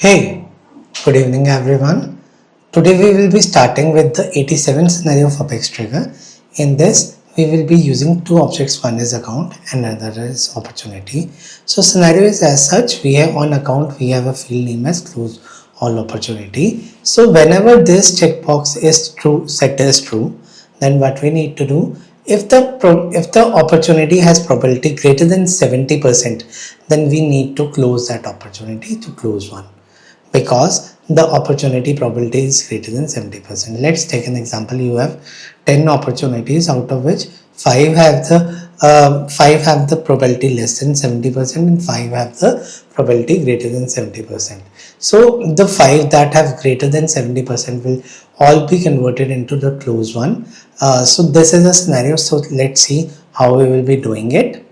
Hey, good evening everyone. Today we will be starting with the 87 scenario of Apex Trigger. In this, we will be using two objects. One is account and another is opportunity. So scenario is as such, we have on account, we have a field name as close all opportunity. So whenever this checkbox is true, set as true, then what we need to do, if the opportunity has probability greater than 70%, then we need to close that opportunity to close one, because the opportunity probability is greater than 70%. Let's take an example. You have 10 opportunities, out of which 5 have the probability less than 70% and 5 have the probability greater than 70%. So the 5 that have greater than 70% will all be converted into the closed one. So this is a scenario. So let's see how we will be doing it.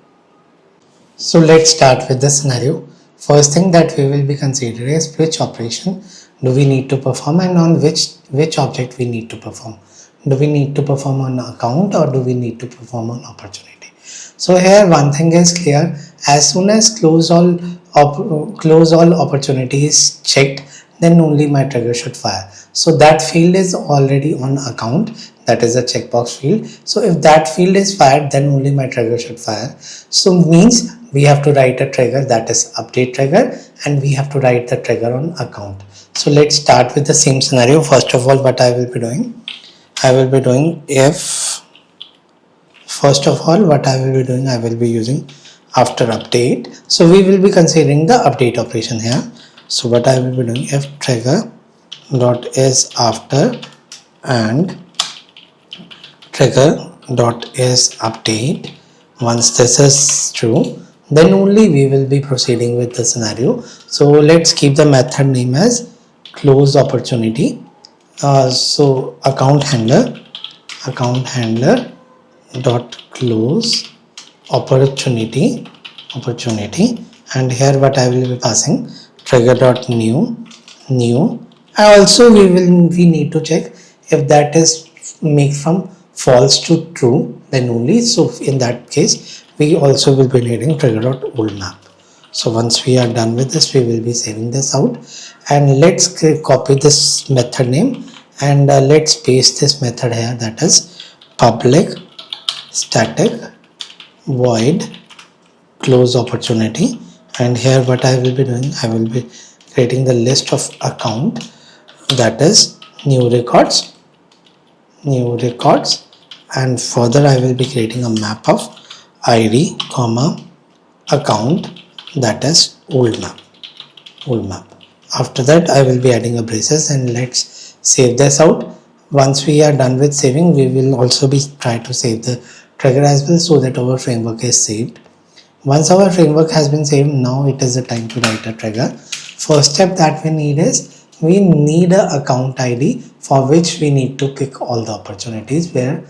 So let's start with the scenario. First thing that we will be considering is which operation do we need to perform and on which object we need to perform. Do we need to perform on account or do we need to perform on opportunity? So here one thing is clear. As soon as close all opportunity is checked, then only my trigger should fire. So that field is already on account, that is a checkbox field. So if that field is fired, then only my trigger should fire. So means we have to write a trigger, that is update trigger, and we have to write the trigger on account. So let's start with the same scenario. First of all, what I will be doing, I will be using after update. So we will be considering the update operation here. So what I will be doing, if trigger dot is after and trigger dot is update. Once this is true, then only we will be proceeding with the scenario. So let's keep the method name as close opportunity. So account handler dot close opportunity, and here what I will be passing, trigger dot new. Also we need to check if that is make from false to true, then only. So in that case we also will be needing trigger dot old map. So once we are done with this, we will be saving this out, and let's copy this method name and let's paste this method here, that is public static void close opportunity. And here what I will be doing, I will be creating the list of account, that is new records, and further I will be creating a map of id comma account, that is old map. After that I will be adding a braces, and let's save this out. Once we are done with saving, we will also be try to save the trigger as well, so that our framework is saved. Once our framework has been saved, now it is the time to write a trigger. First step that we need is, we need a account ID for which we need to pick all the opportunities where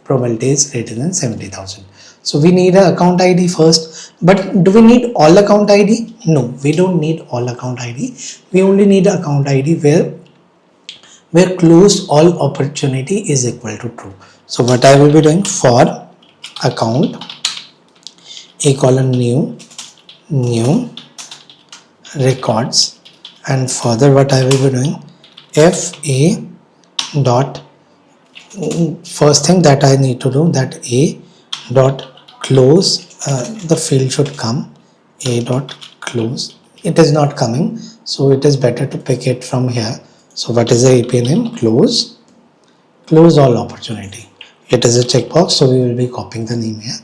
probability is greater than 70,000. So we need an account ID first. But do we need all account ID? No, we don't need all account ID. We only need account ID where closed all opportunity is equal to true. So what I will be doing, for account new records, and further what I will be doing, if a dot, first thing that I need to do, that a dot close, the field should come, a dot close. It is not coming, so it is better to pick it from here. So what is the API name? Close all opportunity. It is a checkbox, so we will be copying the name here.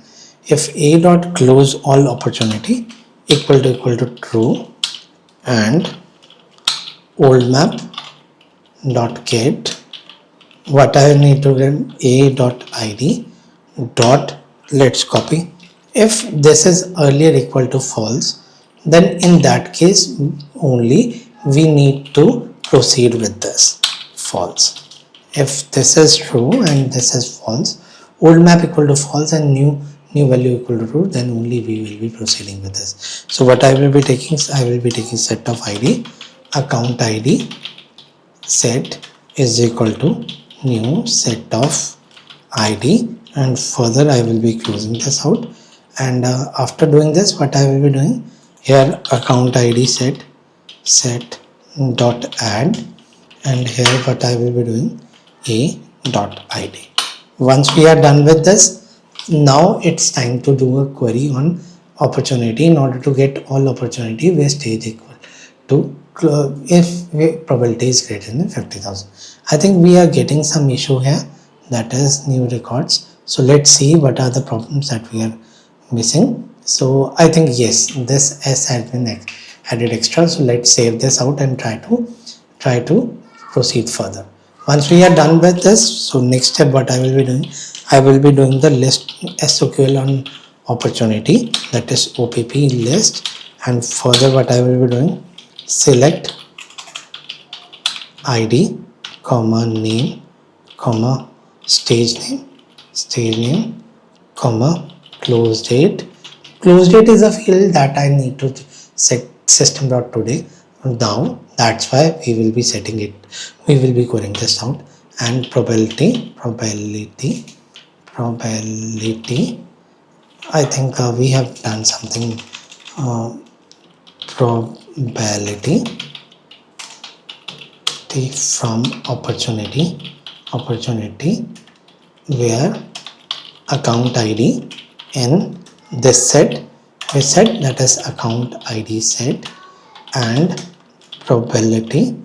If a dot close all opportunity equal to true, and old map dot get, what I need to get, a dot id dot, let's copy. If this is earlier equal to false, then in that case only we need to proceed with this false. If this is true and this is false, old map equal to false and new value equal to true, then only we will be proceeding with this. So what I will be taking is, I will be taking set of id, account id set is equal to new set of id, and further I will be closing this out. And after doing this, what I will be doing here, account id set set dot add, and here what I will be doing a dot id. Once we are done with this, now it's time to do a query on opportunity. In order to get all opportunity where stage equal to if probability is greater than 50,000. I think we are getting some issue here, that is new records. So let's see what are the problems that we are missing. So I think yes, this s has been added extra. So let's save this out and try to proceed further. Once we are done with this, so next step what I will be doing, I will be doing the list SQL on opportunity, that is OPP list, and further what I will be doing, select ID comma name comma stage name comma close date. Close date is a field that I need to set system.today. Now that's why we will be setting it, we will be querying this out. And probability, I think we have done something, probability from opportunity where account ID in this set we set, that is account ID set, and probability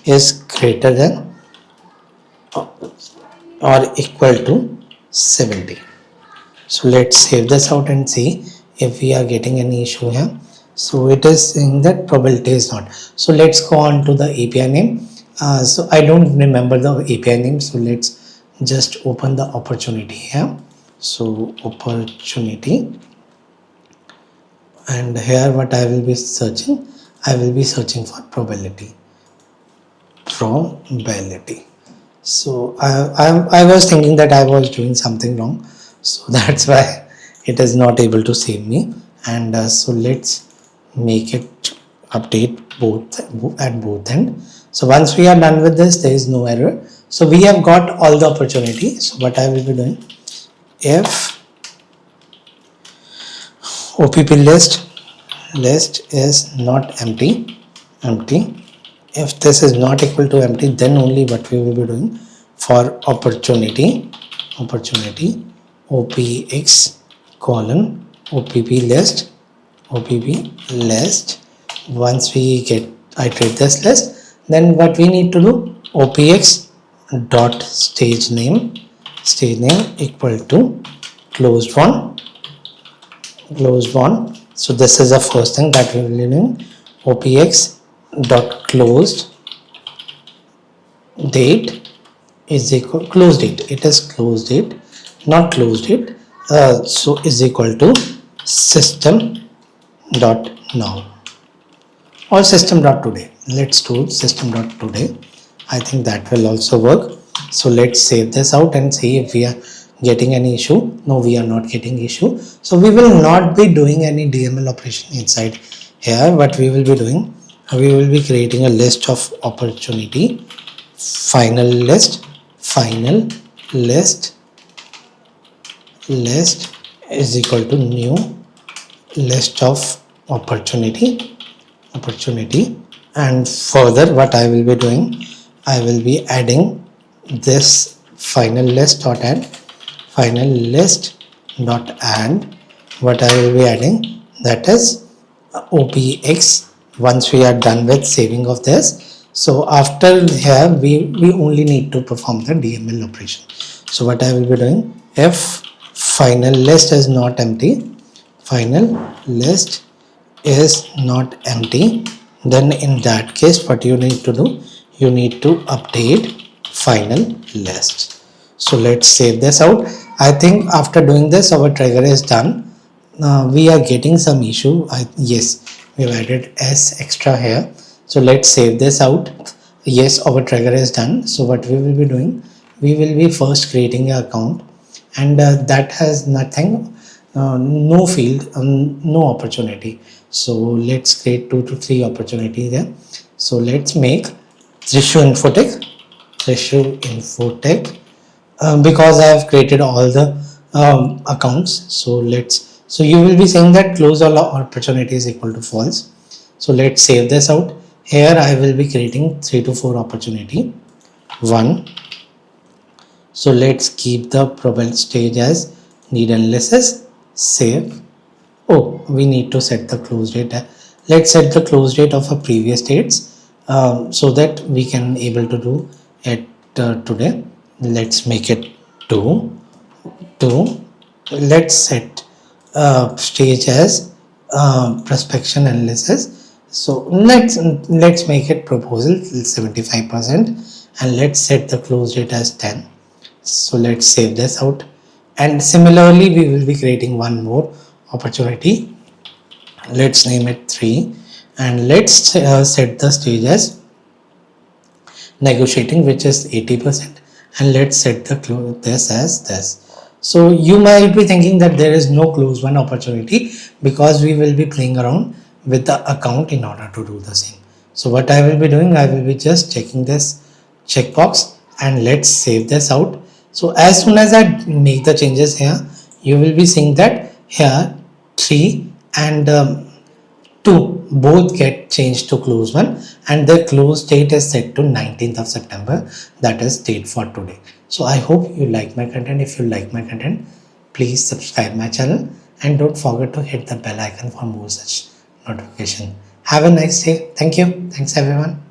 is greater than or equal to 70. So let's save this out and see if we are getting any issue here. So it is saying that probability is not. So let's go on to the API name. So I don't remember the API name, so let's just open the opportunity here. So opportunity, and here what I will be searching, I will be searching for probability. So I was thinking that I was doing something wrong, so that's why it is not able to save me. And so let's make it update at both end. So once we are done with this, there is no error. So we have got all the opportunity. So what I will be doing, if OPP list is not empty, if this is not equal to empty, then only what we will be doing, for opportunity OPX colon OPP list. Once we iterate this list, then what we need to do, OPX dot stage name equal to closed one. So this is the first thing that we will be doing, OPX dot closed date is equal close date, it is close date, not close date. So is equal to system dot now or system dot today. Let's do system dot today. I think that will also work. So let's save this out and see if we are getting any issue. No, we are not getting issue. So we will not be doing any DML operation inside here. What we will be doing, we will be creating a list of opportunity, final list is equal to new list of opportunity. And further what I will be doing, I will be adding this final list dot add. What I will be adding, that is OPX. Once we are done with saving of this, so after here we only need to perform the DML operation. So what I will be doing, if final list is not empty, then in that case what you need to do, you need to update final list. So let's save this out. I think after doing this, our trigger is done. We are getting some issue. Yes, we have added S extra here. So let's save this out. Yes, our trigger is done. So what we will be doing, we will be first creating an account, and that has nothing, no field, no opportunity. So let's create 2 to 3 opportunities there. So let's make Trishu Infotech, because I have created all the accounts. So let's So you will be saying that close all opportunity is equal to false. So let's save this out. Here I will be creating 3 to 4 opportunity. 1. So let's keep the probability stage as need analysis. Save. Oh, we need to set the close date. Let's set the close date of a previous dates so that we can able to do it today. Let's make it 2. 2. Let's set stage as prospection analysis. So let's make it proposal 75% and let's set the close date as 10. So let's save this out, and similarly we will be creating one more opportunity. Let's name it 3 and let's set the stage as negotiating, which is 80%, and let's set the this as this. So you might be thinking that there is no close one opportunity because we will be playing around with the account in order to do the same. So what I will be doing, I will be just checking this checkbox and let's save this out. So as soon as I make the changes here, you will be seeing that here 3 and 2 both get changed to close one, and the close date is set to 19th of September, that is date for today. So I hope you like my content. If you like my content, please subscribe my channel and don't forget to hit the bell icon for more such notification. Have a nice day. Thank you. Thanks everyone.